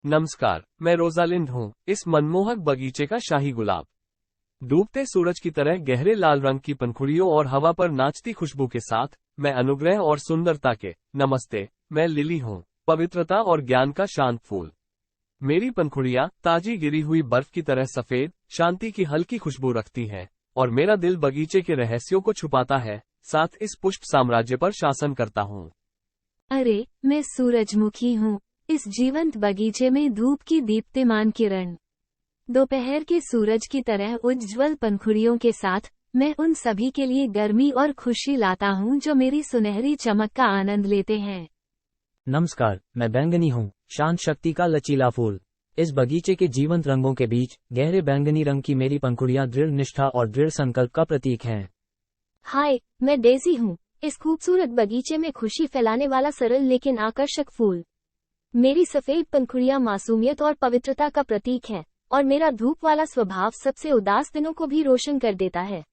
नमस्कार, मैं रोजालिंड हूँ। इस मनमोहक बगीचे का शाही गुलाब डूबते सूरज की तरह गहरे लाल रंग की पंखुड़ियों और हवा पर नाचती खुशबू के साथ, मैं अनुग्रह और सुंदरता के। नमस्ते, मैं लिली हूँ, पवित्रता और ज्ञान का शांत फूल। मेरी पंखुड़ियाँ ताजी गिरी हुई बर्फ की तरह सफेद, शांति की हल्की खुशबू रखती हैं, और मेरा दिल बगीचे के रहस्यों को छुपाता है, साथ इस पुष्प साम्राज्य पर शासन करता हूँ। अरे, मैं सूरजमुखी हूँ, इस जीवंत बगीचे में धूप की दीप्तिमान किरण। दोपहर के सूरज की तरह उज्ज्वल पंखुड़ियों के साथ, मैं उन सभी के लिए गर्मी और खुशी लाता हूँ जो मेरी सुनहरी चमक का आनंद लेते हैं। नमस्कार, मैं बैंगनी हूँ, शांत शक्ति का लचीला फूल। इस बगीचे के जीवंत रंगों के बीच गहरे बैंगनी रंग की मेरी पंखुड़ियाँ दृढ़ निष्ठा और दृढ़ संकल्प का प्रतीक हैं। हाय, मैं डेजी हूँ, इस खूबसूरत बगीचे में खुशी फैलाने वाला सरल लेकिन आकर्षक फूल। मेरी सफेद पंखुड़ियाँ मासूमियत और पवित्रता का प्रतीक हैं, और मेरा धूप वाला स्वभाव सबसे उदास दिनों को भी रोशन कर देता है।